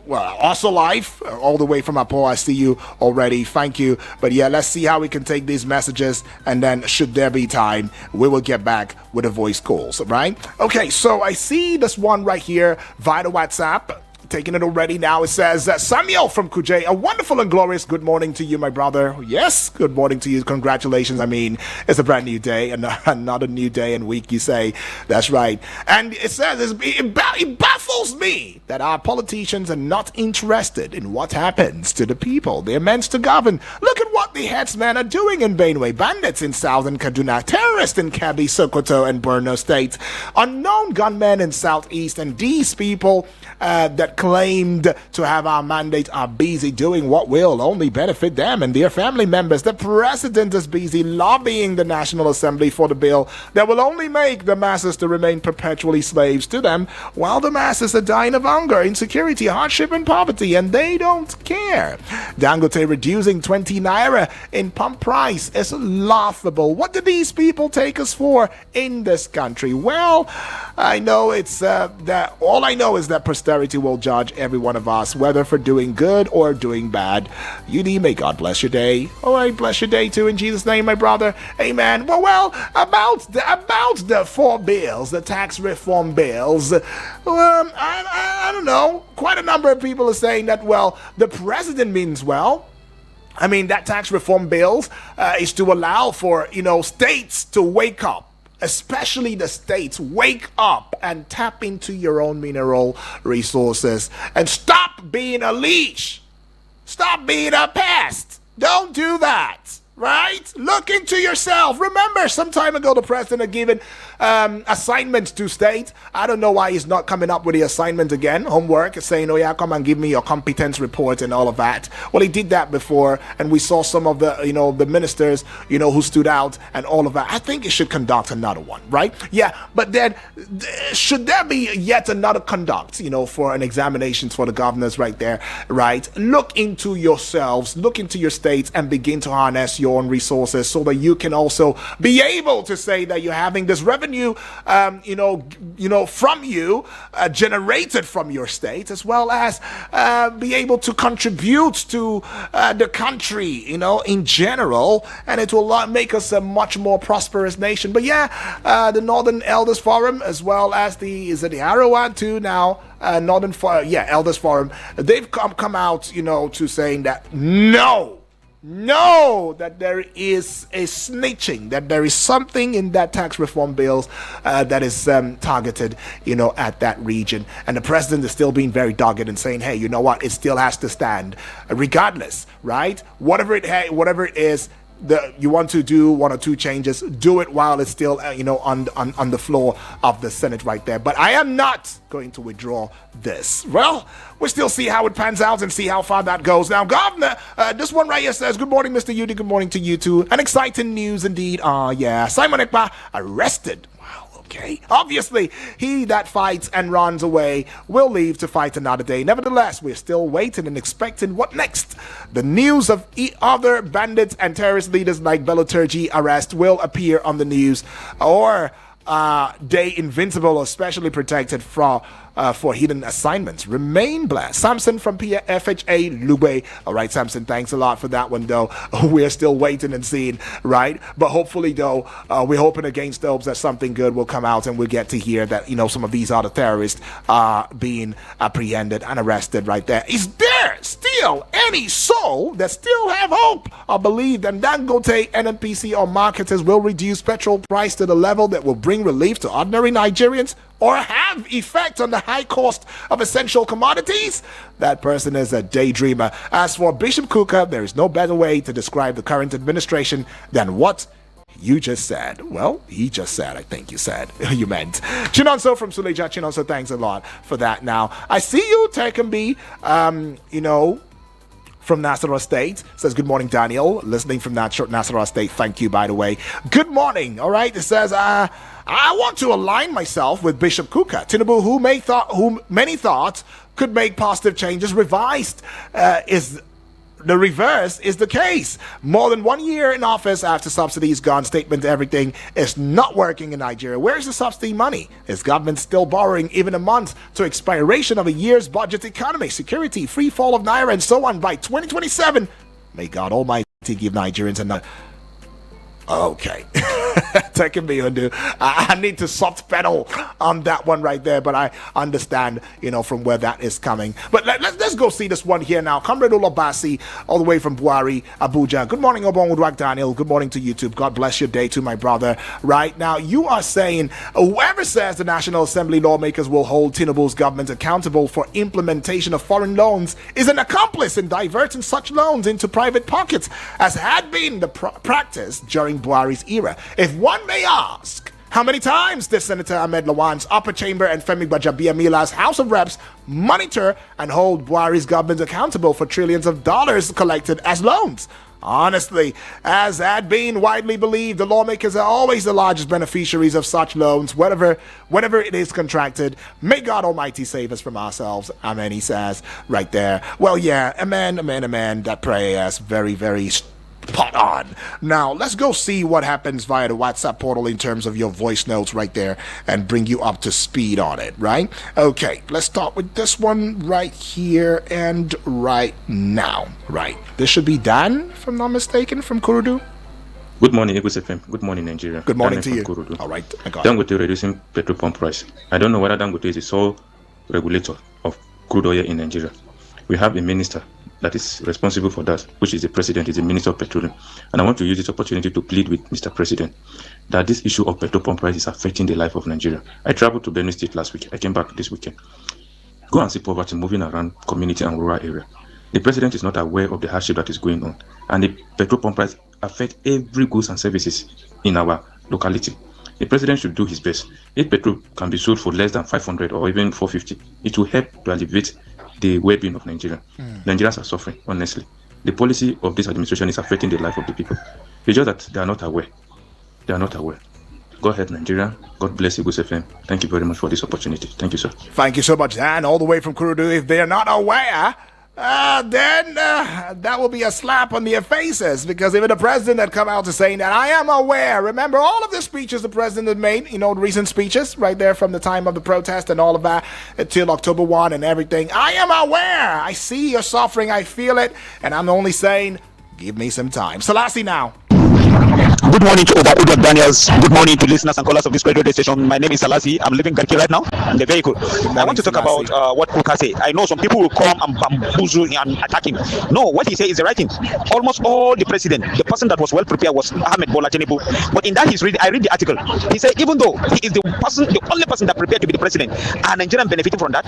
Also Life, all the way from Apo. I see you already. Thank you. But yeah, let's see how we can take these messages, and then should there be time, we will get back with the voice calls, right? Okay, so I see this one right here via the WhatsApp. Taking it already now. It says, Samuel from Kuje, a wonderful and glorious good morning to you, my brother. Yes, good morning to you. Congratulations. I mean, it's a brand new day, and another new day and week, you say. That's right. And it says, it baffles me that our politicians are not interested in what happens to the people they're meant to govern. Look at what the headsmen are doing in Benue, bandits in southern Kaduna, terrorists in Kebbi, Sokoto, and Borno states, unknown gunmen in southeast, and these people that claimed to have our mandate are busy doing what will only benefit them and their family members. The president is busy lobbying the National Assembly for the bill that will only make the masses to remain perpetually slaves to them, while the masses are dying of hunger, insecurity, hardship, and poverty, and they don't care. Dangote reducing 20 naira in pump price is laughable. What do these people take us for in this country? Well, I know it's that all I know is that posterity will judge every one of us, whether for doing good or doing bad. UD, may God bless your day. All right, bless your day too, in Jesus' name, my brother. Amen. Well, about the four bills, the tax reform bills, I don't know. Quite a number of people are saying that, well, the president means well. I mean, that tax reform bill is to allow for, states to wake up. Especially the states, wake up and tap into your own mineral resources and stop being a leash. Stop being a pest. Don't do that, right? Look into yourself. Remember, some time ago, the president had given assignments to states. I don't know why he's not coming up with the assignment again, homework, saying, oh yeah, come and give me your competence report and all of that. Well, he did that before, and we saw some of the, the ministers, who stood out and all of that. I think he should conduct another one, right? Yeah, but then should there be yet another conduct, for an examinations for the governors right there, right? Look into yourselves, look into your states, and begin to harness your own resources so that you can also be able to say that you're having this revenue from you, generated from your state, as well as be able to contribute to the country, in general, and it will make us a much more prosperous nation. But yeah, the Northern Elders Forum, as well as the Arawa too now, Elders Forum, they've come out, to saying that no, that there is a snitching, that there is something in that tax reform bills that is targeted, at that region. And the president is still being very dogged and saying, hey, you know what? It still has to stand, regardless, right? Whatever it is, you want to do one or two changes, do it while it's still, on the floor of the Senate right there. But I am not going to withdraw this. Well, we'll still see how it pans out and see how far that goes. Now, Governor, this one right here says, good morning, Mr. Yudi. Good morning to you too. An exciting news indeed. Simon Ekpa arrested. Okay. Obviously, he that fights and runs away will leave to fight another day. Nevertheless, we're still waiting and expecting what next. The news of other bandits and terrorist leaders like Bello Turji arrest will appear on the news, or they invincible or specially protected for hidden assignments. Remain blessed. Samson from FHA Lube. All right, Samson, thanks a lot for that one, though. We're still waiting and seeing, right? But hopefully, though, we're hoping against hopes that something good will come out and we'll get to hear that, some of these other terrorists are being apprehended and arrested right there. Is there still any soul that still have hope or believe that Dangote, NNPC, or marketers will reduce petrol price to the level that will bring relief to ordinary Nigerians? or have effect on the high cost of essential commodities? That person is a daydreamer. As for Bishop Kuka, there is no better way to describe the current administration than what you just said. Well, he just said, I think you said, you meant. Chinonso from Suleja. Chinonso, thanks a lot for that. Now, I see you, Tekambi, from Nasarawa State. Says, good morning, Daniel. Listening from Nasarawa State. Thank you, by the way. Good morning. All right. It says, I want to align myself with Bishop Kuka. Tinubu, who many thought could make positive changes, revised is the reverse is the case. More than 1 year in office after subsidies gone, statement everything is not working in Nigeria. Where's the subsidy money? Is government still borrowing even a month to expiration of a year's budget? Economy, security, free fall of Naira, and so on by 2027. May God Almighty give Nigerians another. Okay. Taking me under. I need to soft pedal on that one right there, but I understand, from where that is coming. But let's go see this one here now. Comrade Olabasi, all the way from Buhari, Abuja. Good morning, Obon Udwak Daniel. Good morning to YouTube. God bless your day to my brother. Right now, you are saying whoever says the National Assembly lawmakers will hold Tinubu's government accountable for implementation of foreign loans is an accomplice in diverting such loans into private pockets, as had been the practice during Buhari's era. If one may ask, how many times did Senator Ahmed Lawan's upper chamber and Femi Gbajabiamila's House of Reps monitor and hold Buhari's government accountable for trillions of dollars collected as loans? Honestly, as had been widely believed, the lawmakers are always the largest beneficiaries of such loans, whatever it is contracted. May God Almighty save us from ourselves. Amen, he says right there. Well, yeah, amen. That prayer is very, very spot on. Now, let's go see what happens via the WhatsApp portal in terms of your voice notes right there and bring you up to speed on it, right? Okay, let's start with this one right here and right now, right? This should be Dan, if I'm not mistaken, from Kurudu. Good morning, Eagles FM. Good morning, Nigeria. Good morning Daniel to you. Kurudu. All right, I got Dangote reducing petrol pump price. I don't know whether Dangote is the sole regulator of crude oil in Nigeria. We have a minister that is responsible for that, which is the president, is the Minister of Petroleum. And I want to use this opportunity to plead with Mr. President that this issue of petrol pump price is affecting the life of Nigeria. I traveled to Benue State last week. I came back this weekend. Go and see poverty moving around community and rural area. The president is not aware of the hardship that is going on. And the petrol pump price affects every goods and services in our locality. The president should do his best. If petrol can be sold for less than 500 or even 450, it will help to alleviate the well-being of Nigeria. Nigerians are suffering, honestly. The policy of this administration is affecting the life of the people. It's just that they are not aware. Go ahead, Nigeria. God bless you, Eagles FM. Thank you very much for this opportunity. Thank you, sir. Thank you so much, Dan, all the way from Kurudu. If they are not aware, then that will be a slap on their faces, because even the president had come out to saying that I am aware. Remember all of the speeches the president had made, recent speeches right there from the time of the protest and all of that until October 1 and everything. I am aware. I see your suffering. I feel it. And I'm only saying, give me some time. Selassie now. Good morning to Oba Udwak Daniels. Good morning to listeners and callers of this radio station. My name is Salasi. I'm living in Garki right now in the vehicle. I want to talk about what Kuka say. I know some people will come and bamboozle and attack him. No, what he said is the right thing. Almost all the person that was well prepared was Ahmed Bola Tinubu. But in that I read the article. He said even though he is the only person that prepared to be the president, and Nigerian benefiting from that,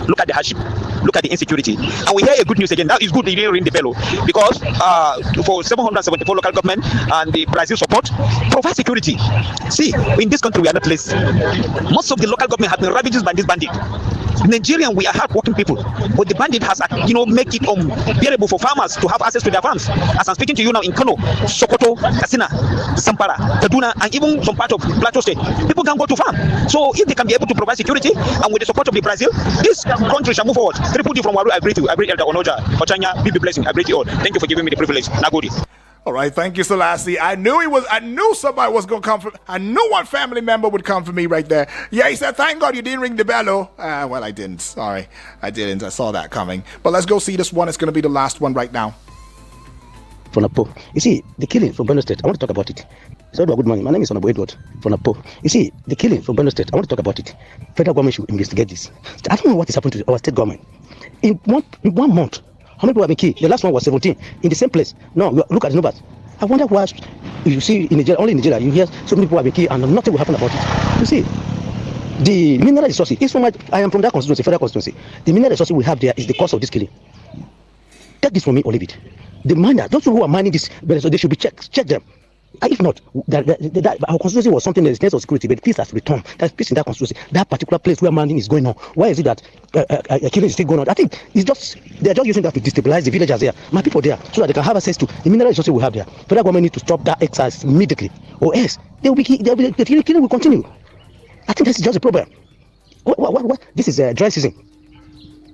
look at the hardship, look at the insecurity. And we hear a good news again. That is good. They didn't ring the bell, because for 774 local government and the Brazil support, provide security. See, in this country we are not less. Most of the local government have been ravaged by this bandit. Nigerian, we are hard-working people, but the bandit has, make it unbearable for farmers to have access to their farms. As I'm speaking to you now in Kano, Sokoto, Katsina, Zamfara, Kaduna, and even some part of Plateau State, people can go to farm. So if they can be able to provide security, and with the support of the Brazil, this country shall move forward. Triple D from Waru, I agree to you. I agree Elder Onoja, Ochanya, BB Blessing, I agree to you all. Thank you for giving me the privilege. Nagodi. All right, thank you, Selassie. I knew somebody was going to come for me. I knew one family member would come for me right there. Yeah, he said, thank God you didn't ring the bell. Well, I didn't. Sorry, I didn't. I saw that coming. But let's go see this one. It's going to be the last one right now. From Napo. You see, the killing from Benue State, I want to talk about it. So, good morning. My name is Honorable Edward from Napo. You see, the killing from Benue State, I want to talk about it. Federal government should investigate this. I don't know what is happening to our state government. In one month, how many people have been killed? The last one was 17 in the same place. No, look at the numbers. I wonder why you see in Nigeria, only in Nigeria, you hear so many people have been killed and nothing will happen about it. You see, The mineral resources is from I am from that constituency, federal constituency. The mineral resources we have there is the cause of this killing. Take this from me or leave it. The miner, those who are mining this, so they should be checked. Check them. If not, our constituency was something that is sense of security, but peace has returned. There's peace in that constituency. That particular place where mining is going on. Why is it that killing is still going on? I think it's just they're just using that to destabilize the villagers there, my people there, so that they can have access to the mineral resources we have there. Federal government need to stop that exercise immediately, or else the killing will continue. I think that's just a problem. What? This is a dry season.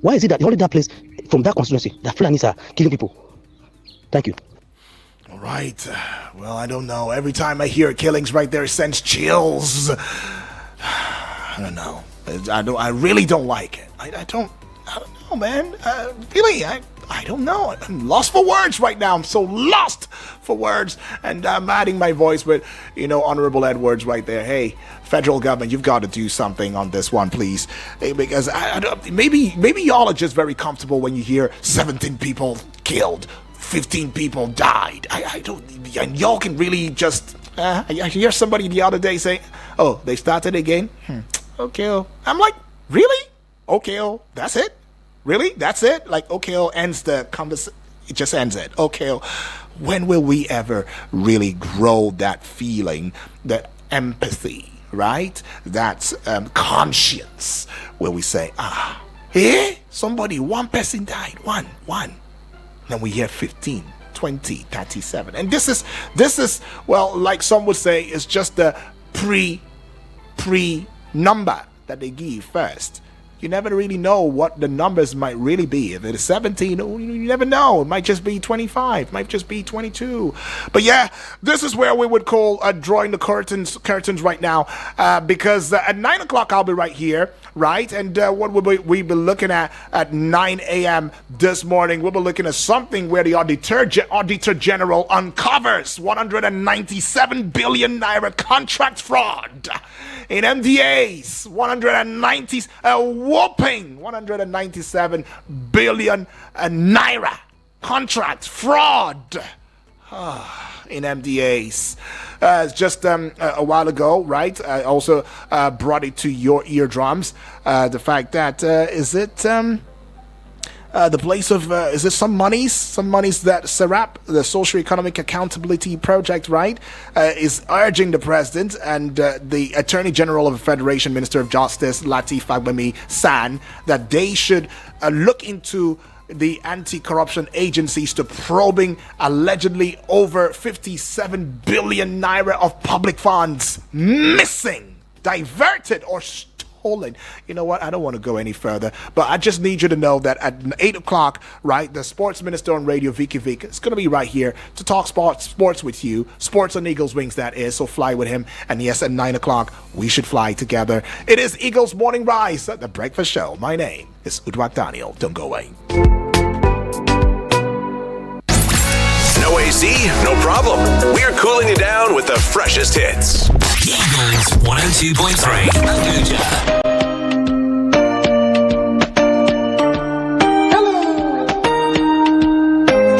Why is it that only that place from that constituency that Fulanis are killing people? Thank you. All right. Well, I don't know. Every time I hear killings right there, it sends chills. I don't know. I really don't like it. I don't know, man. Really, I don't know. I'm lost for words right now. I'm so lost for words. And I'm adding my voice with, Honorable Edwards right there. Hey, federal government, you've got to do something on this one, please. Because maybe y'all are just very comfortable when you hear 17 people killed, 15 people died. I don't, and y'all can really just, I hear somebody the other day say, oh, they started again? Okay. I'm like, really? Okay, that's it? Really? That's it? Like, okay, ends the conversation. It just ends it. Okay, when will we ever really grow that feeling, that empathy, right? That conscience, where we say, somebody, one person died, one. Then we hear 15, 20, 37. And this is, well, like some would say, it's just the pre number that they give first. You never really know what the numbers might really be. If it is 17, you never know. It might just be 25, might just be 22. But yeah, this is where we would call drawing the curtains right now, because at 9 o'clock I'll be right here, right? And what will we be looking at 9 a.m. this morning? We'll be looking at something where the Auditor General uncovers 197 billion naira contract fraud in MDAs. 197 billion naira contract fraud in MDAs. Just a while ago, right? I also brought it to your eardrums. The fact that the place of is it some monies that SERAP, the Social Economic Accountability Project, right, is urging the president and the Attorney General of the Federation, Minister of Justice Lateef Fagbemi San, that they should look into the anti-corruption agencies to probing allegedly over 57 billion naira of public funds missing, diverted, or stolen. You know what? I don't want to go any further, but I just need you to know that at 8 o'clock, right, the sports minister on radio, Vicky Vick, is going to be right here to talk sports with you. Sports on Eagles Wings, that is. So fly with him. And yes, at 9 o'clock, we should fly together. It is Eagles Morning Rise, the breakfast show. My name is Udwak Daniel. Don't go away. No AC? No problem. We're cooling you down with the freshest hits. Eagles 102.3 Abuja.